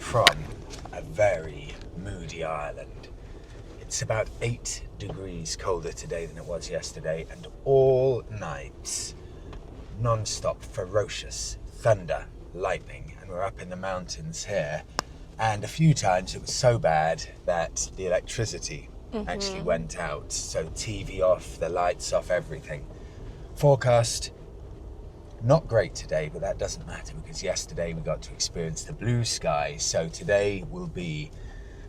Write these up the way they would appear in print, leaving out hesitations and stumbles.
From a very moody island. It's about 8 degrees colder today than it was yesterday, and all night non-stop ferocious thunder, lightning, and we're up in the mountains here, and a few times it was so bad that the electricity actually went out, so TV off, the lights off, everything. Forecast not great today, but that doesn't matter because yesterday we got to experience the blue sky, so today will be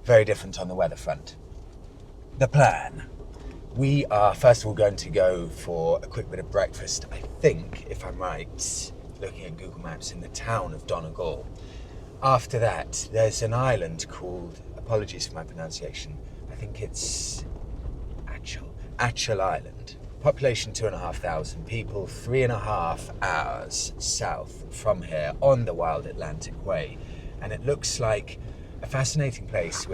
very different on the weather front. The plan. We are first of all going to go for a quick bit of breakfast, I think, if I'm right, looking at Google Maps, in the town of Donegal. After that, there's an island called, apologies for my pronunciation, I think it's Achill Island. Population 2,500 people, 3.5 hours south from here on the Wild Atlantic Way. And it looks like a fascinating place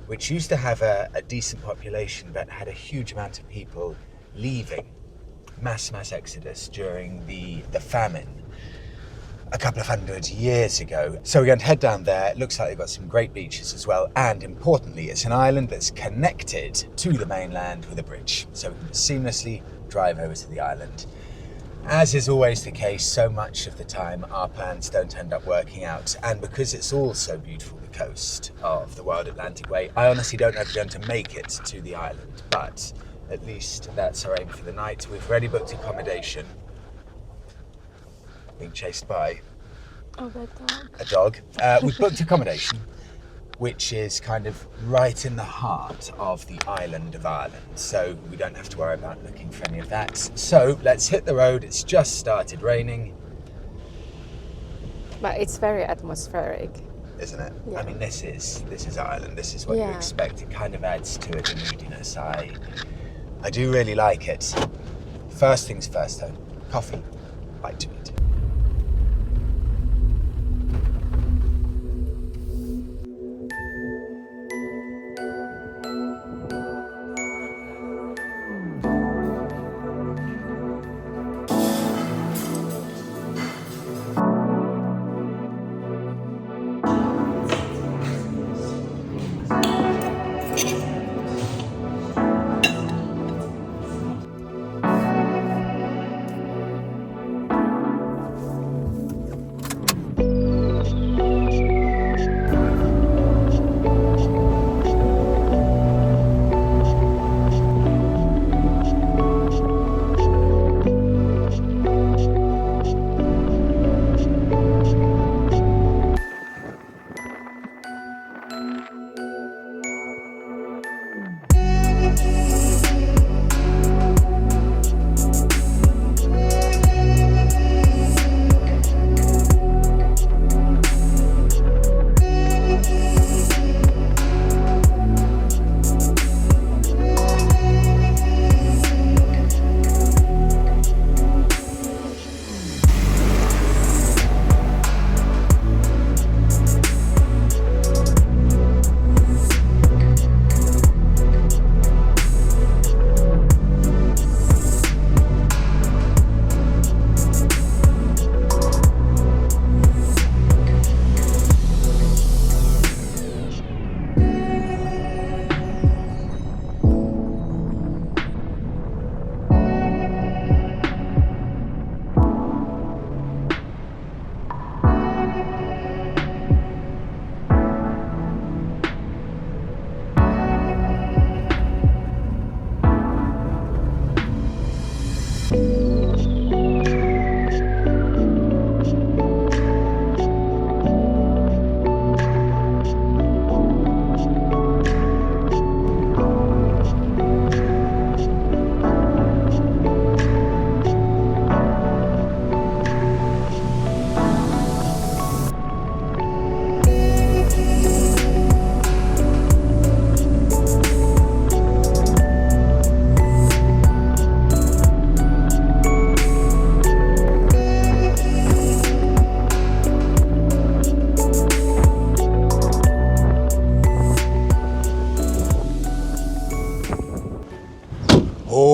which used to have a decent population but had a huge amount of people leaving, mass exodus during the famine a couple of 100 years ago. So we're going to head down there. It looks like they've got some great beaches as well, and importantly, it's an island that's connected to the mainland with a bridge, so we can seamlessly drive over to the island. As is always the case, so much of the time our plans don't end up working out, and because it's all so beautiful, the coast of the Wild Atlantic Way, I honestly don't know if we're going to make it to the island, but at least that's our aim for the night. We've already booked accommodation. Being chased by a dog. We've booked accommodation, which is kind of right in the heart of the island of Ireland, so we don't have to worry about looking for any of that. So let's hit the road. It's just started raining. But it's very atmospheric, isn't it? Yeah. I mean, this is Ireland. This is what you expect. It kind of adds to it, the moodiness. I do really like it. First things first, though. Coffee. Bite to it.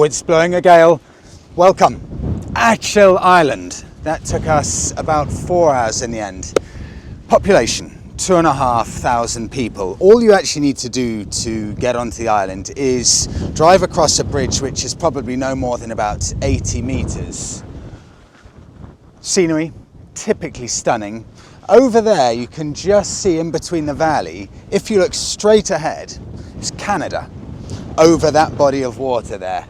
it's blowing a gale. Welcome. Achill Island. That took us about 4 hours in the end. Population, 2,500 people. All you actually need to do to get onto the island is drive across a bridge which is probably no more than about 80 meters. Scenery, typically stunning. Over there you can just see in between the valley, if you look straight ahead, it's Canada, over that body of water there.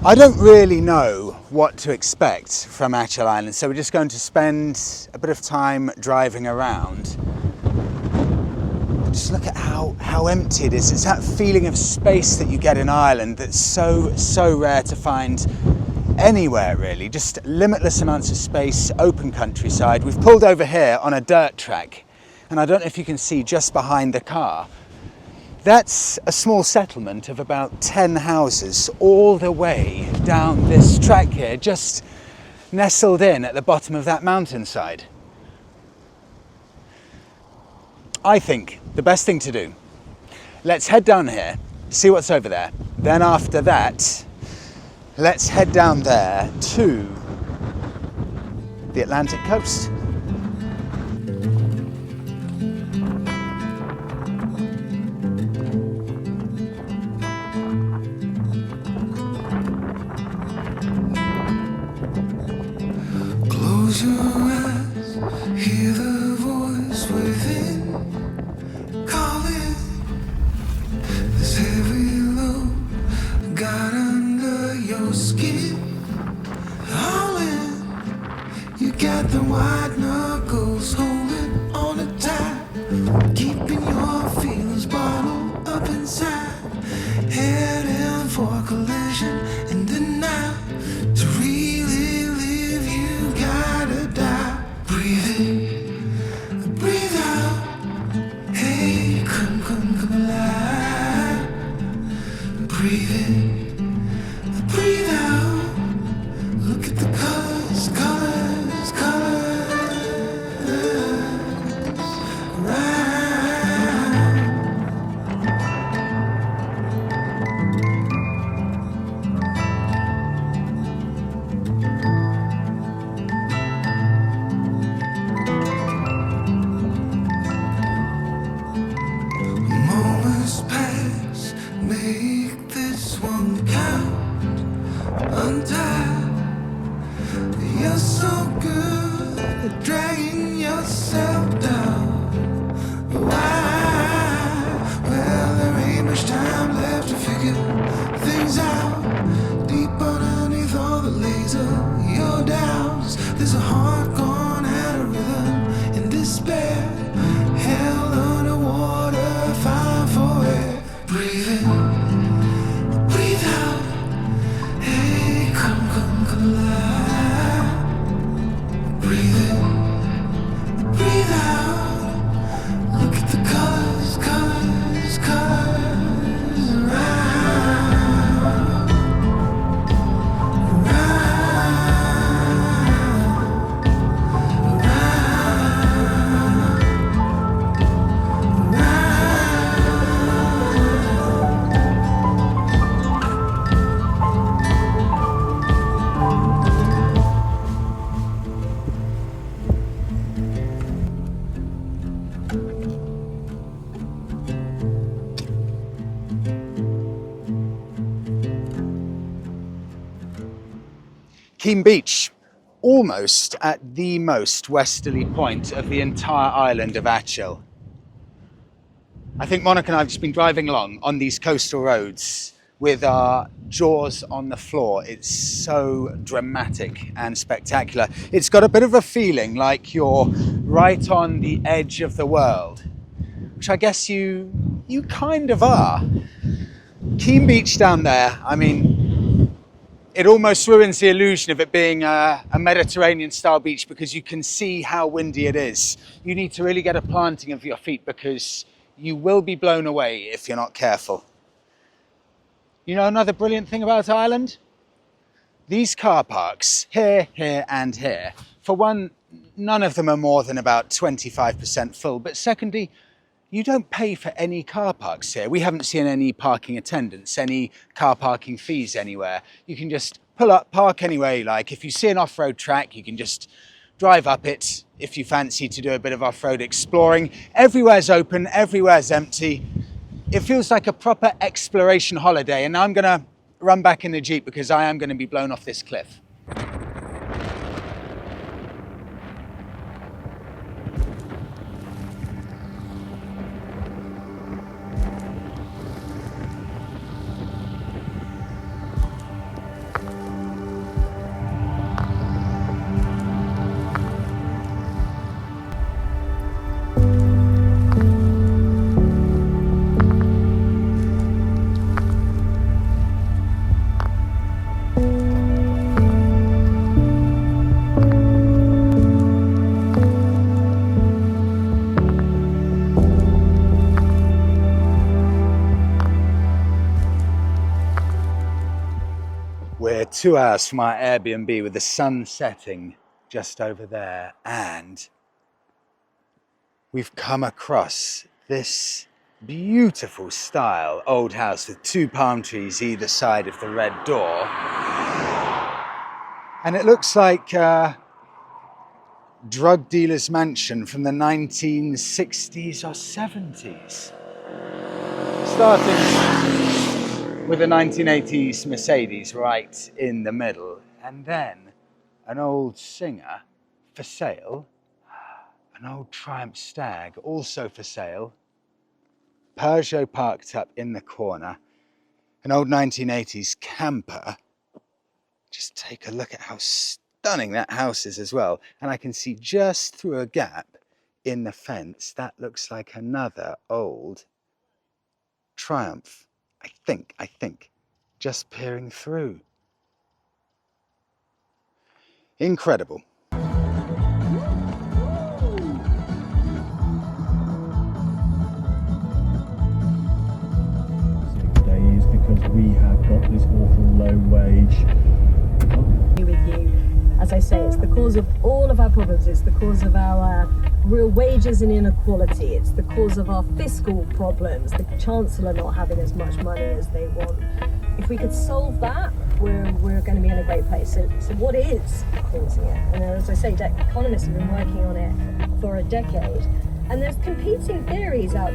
I don't really know what to expect from Achill Island, so we're just going to spend a bit of time driving around. Just look at how empty it is. It's that feeling of space that you get in Ireland that's so rare to find anywhere really. Just limitless amounts of space, open countryside. We've pulled over here on a dirt track, and I don't know if you can see just behind the car. That's a small settlement of about 10 houses all the way down this track here, just nestled in at the bottom of that mountainside. I think the best thing to do, let's head down here, see what's over there. Then after that, let's head down there to the Atlantic coast. Close your eyes, hear the voice within, calling. This heavy load got under your skin, howling. You got the white knuckles holding on it tight, keeping your feelings bottled up inside, heading for a collision in the night. To really live, you gotta die. Breathe in, breathe out. Hey, come alive. Breathe in, breathe out. Look at the colors, colors, colors. Right. Moments pass, make this one count. Untie. You're so good at dragging yourself down. Why? Well, there ain't much time left to figure things out. Deep underneath all the laser, your doubts. There's a heart gone out of rhythm in despair. Held underwater, fine for air. Breathe in, breathe out. Hey, come alive. Breathe in, breathe out. Look at the colors, colors, colors around, Keene Beach, almost at the most westerly point of the entire island of Achill. I think Monica and I have just been driving along on these coastal roads with our jaws on the floor. It's so dramatic and spectacular. It's got a bit of a feeling like you're right on the edge of the world, which I guess you kind of are. Keene Beach down there, I mean, it almost ruins the illusion of it being a Mediterranean style beach because you can see how windy it is. You need to really get a planting of your feet because you will be blown away if you're not careful. You know another brilliant thing about Ireland? These car parks, here, here and here. For one, none of them are more than about 25% full. But secondly, you don't pay for any car parks here. We haven't seen any parking attendants, any car parking fees anywhere. You can just pull up, park anywhere you like. If you see an off-road track, you can just drive up it if you fancy to do a bit of off-road exploring. Everywhere's open, everywhere's empty. It feels like a proper exploration holiday, and I'm gonna run back in the Jeep because I am gonna be blown off this cliff. We're 2 hours from our Airbnb with the sun setting just over there, and we've come across this beautiful style old house with 2 palm trees either side of the red door. And it looks like a drug dealer's mansion from the 1960s or 70s. Starting with a 1980s Mercedes right in the middle, and then an old Singer for sale, an old Triumph Stag also for sale, Peugeot parked up in the corner, an old 1980s camper. Just take a look at how stunning that house is as well, and I can see just through a gap in the fence that looks like another old Triumph. I think, just peering through. Incredible. Days because we have got this awful low wage. With you, as I say, it's the cause of all of our problems. It's the cause of our real wages and inequality. It's the cause of our fiscal problems. The Chancellor not having as much money as they want. If we could solve that, we're going to be in a great place. So what is causing it? And as I say, economists have been working on it for a decade, and there's competing theories out.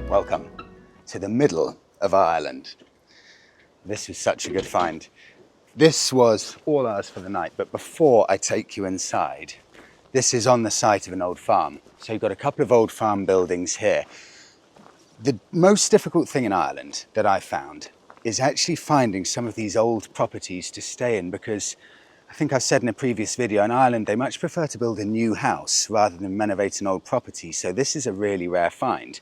Welcome to the middle of Ireland. This was such a good find. This was all ours for the night, but before I take you inside, this is on the site of an old farm. So you've got a couple of old farm buildings here. The most difficult thing in Ireland that I found is actually finding some of these old properties to stay in, because I think I've said in a previous video, in Ireland they much prefer to build a new house rather than renovate an old property. So this is a really rare find.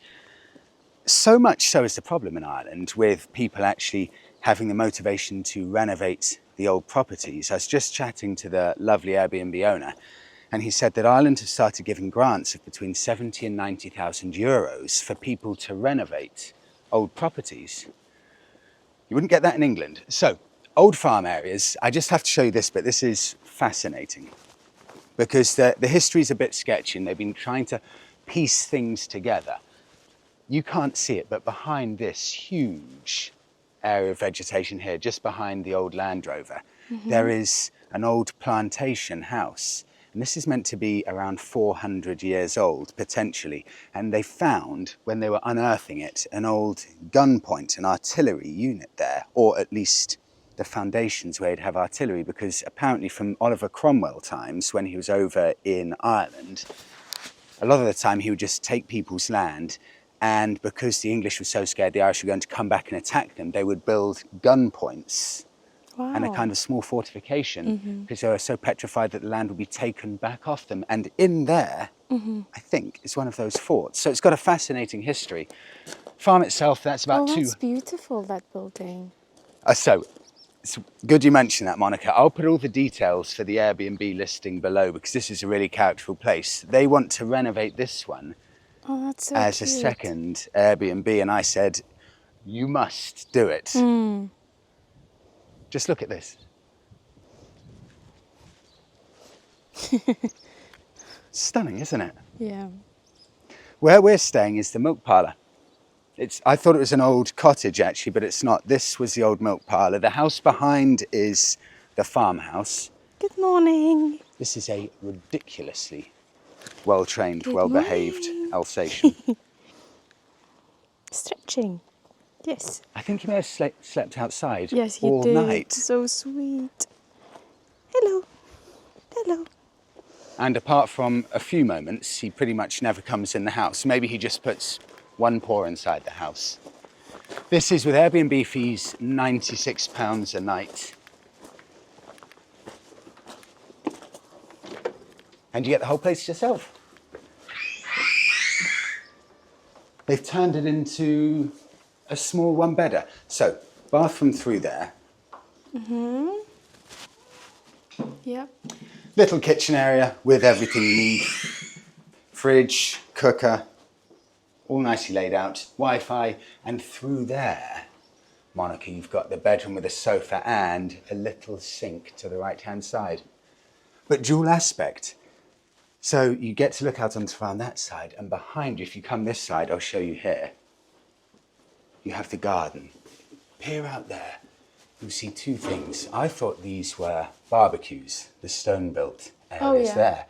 So much so is the problem in Ireland with people actually having the motivation to renovate the old properties. I was just chatting to the lovely Airbnb owner, and he said that Ireland has started giving grants of between 70 and 90,000 euros for people to renovate old properties. You wouldn't get that in England. So, old farm areas, I just have to show you this, but this is fascinating because the history is a bit sketchy and they've been trying to piece things together. You can't see it, but behind this huge area of vegetation here, just behind the old Land Rover, there is an old plantation house. And this is meant to be around 400 years old, potentially. And they found, when they were unearthing it, an old gun point, an artillery unit there, or at least the foundations where you'd have artillery, because apparently from Oliver Cromwell times, when he was over in Ireland, a lot of the time he would just take people's land, and because the English were so scared the Irish were going to come back and attack them, they would build gun points. Wow. And a kind of small fortification because they were so petrified that the land would be taken back off them. And in there, I think, is one of those forts. So it's got a fascinating history. Farm itself, that's about that's beautiful, that building. So it's good you mentioned that, Monica. I'll put all the details for the Airbnb listing below because this is a really characterful place. They want to renovate this one That's so as cute. a second Airbnb. And I said, you must do it. Just look at this. Stunning, isn't it? Yeah. Where we're staying is the milk parlour. I thought it was an old cottage actually, but it's not. This was the old milk parlour. The house behind is the farmhouse. Good morning. This is a ridiculously well-trained, well-behaved Alsatian. Stretching. Yes. I think he may have slept outside Yes, you all did. night. So sweet. Hello. Hello. And apart from a few moments, he pretty much never comes in the house. Maybe he just puts one paw inside the house. This is, with Airbnb fees, £96 a night. And you get the whole place to yourself. They've turned it into a small one-bedder. So, bathroom through there. Yep. Little kitchen area with everything you need. Fridge, cooker, all nicely laid out. Wi-Fi, and through there, Monica, you've got the bedroom with a sofa and a little sink to the right-hand side. But dual aspect. So you get to look out onto farm that side, and behind you, if you come this side, I'll show you here, you have the garden. Peer out there, you'll see two things. I thought these were barbecues, the stone-built areas there.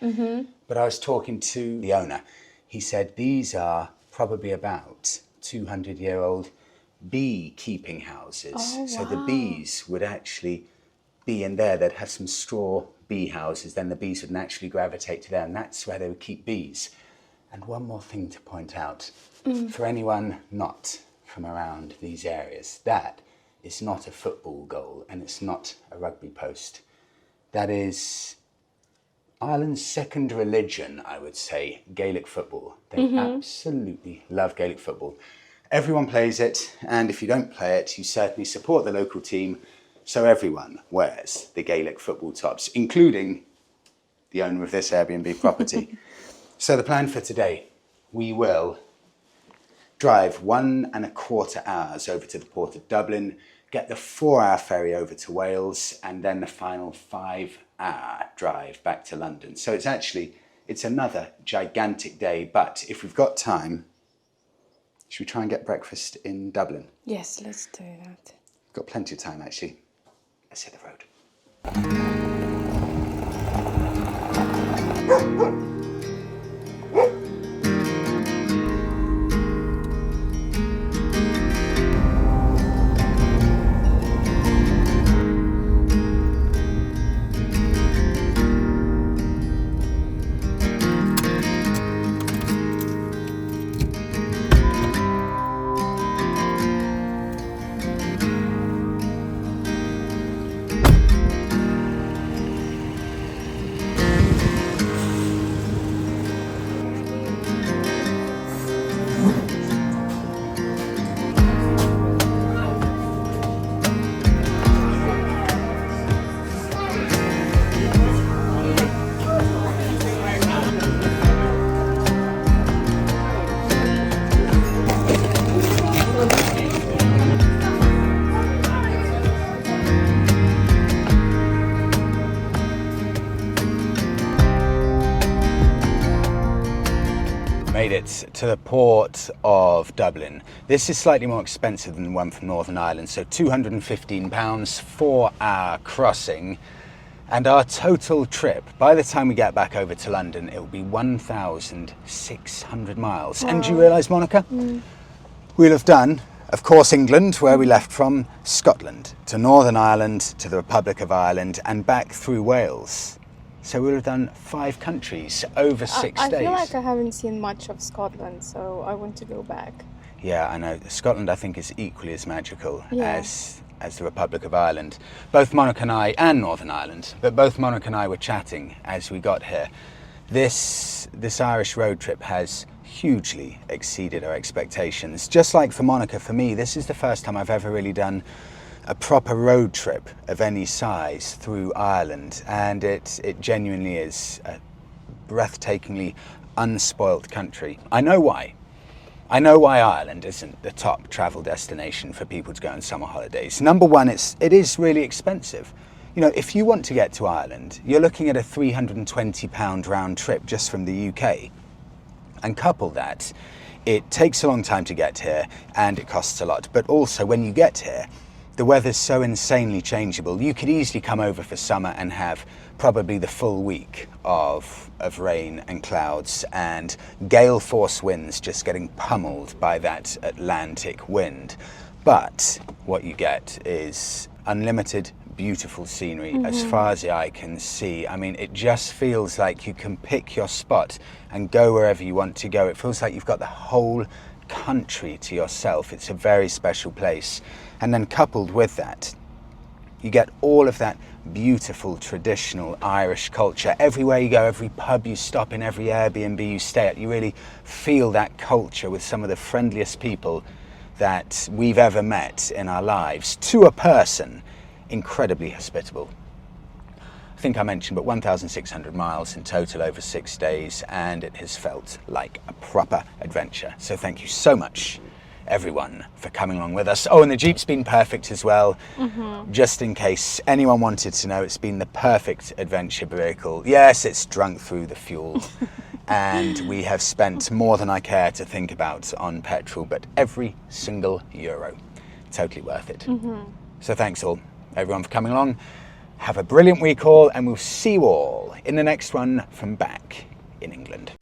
But I was talking to the owner. He said these are probably about 200-year-old beekeeping houses. So the bees would actually be in there. They'd have some straw bee houses, then the bees would naturally gravitate to there, and that's where they would keep bees. And one more thing to point out, for anyone not from around these areas, that is not a football goal and it's not a rugby post. That is Ireland's second religion, I would say, Gaelic football. They absolutely love Gaelic football. Everyone plays it, and if you don't play it, you certainly support the local team. So everyone wears the Gaelic football tops, including the owner of this Airbnb property. So the plan for today, we will drive 1.25 hours over to the port of Dublin, get the 4-hour ferry over to Wales, and then the final 5-hour drive back to London. So it's another gigantic day, but if we've got time, should we try and get breakfast in Dublin? Yes, let's do that. We've got plenty of time actually. Let's hit the road. made it to the port of Dublin. This is slightly more expensive than the one from Northern Ireland, so £215 for our crossing. And our total trip, by the time we get back over to London, it will be 1,600 miles. Wow. And do you realise, Monica? We'll have done, of course, England, where we left from, Scotland, to Northern Ireland, to the Republic of Ireland, and back through Wales. So we'll have done 5 countries over 6 days. I feel like I haven't seen much of Scotland, so I want to go back. Yeah, I know. Scotland, I think, is equally as magical Yeah. as the Republic of Ireland. Both Monica and I, and Northern Ireland, but both Monica and I were chatting as we got here. This Irish road trip has hugely exceeded our expectations. Just like for Monica, for me, this is the first time I've ever really done a proper road trip of any size through Ireland, and it genuinely is a breathtakingly unspoilt country. I know why. I know why Ireland isn't the top travel destination for people to go on summer holidays. Number one, it is really expensive. You know, if you want to get to Ireland, you're looking at a £320 round trip just from the UK. And couple that, it takes a long time to get here and it costs a lot. But also when you get here, the weather's so insanely changeable. You could easily come over for summer and have probably the full week of rain and clouds and gale force winds just getting pummeled by that Atlantic wind. But what you get is unlimited beautiful scenery as far as the eye can see. I mean, it just feels like you can pick your spot and go wherever you want to go. It feels like you've got the whole country to yourself. It's a very special place. And then coupled with that, you get all of that beautiful traditional Irish culture. Everywhere you go, every pub you stop in, every Airbnb you stay at, you really feel that culture with some of the friendliest people that we've ever met in our lives. To a person, incredibly hospitable. I think I mentioned, but 1,600 miles in total over 6 days, and it has felt like a proper adventure. So thank you so much, everyone, for coming along with us. Oh, and the Jeep's been perfect as well. Just in case anyone wanted to know, it's been the perfect adventure vehicle. Yes, it's drunk through the fuel. And we have spent more than I care to think about on petrol, but every single euro, totally worth it. So thanks all, everyone, for coming along. Have a brilliant week all, and we'll see you all in the next one from back in England.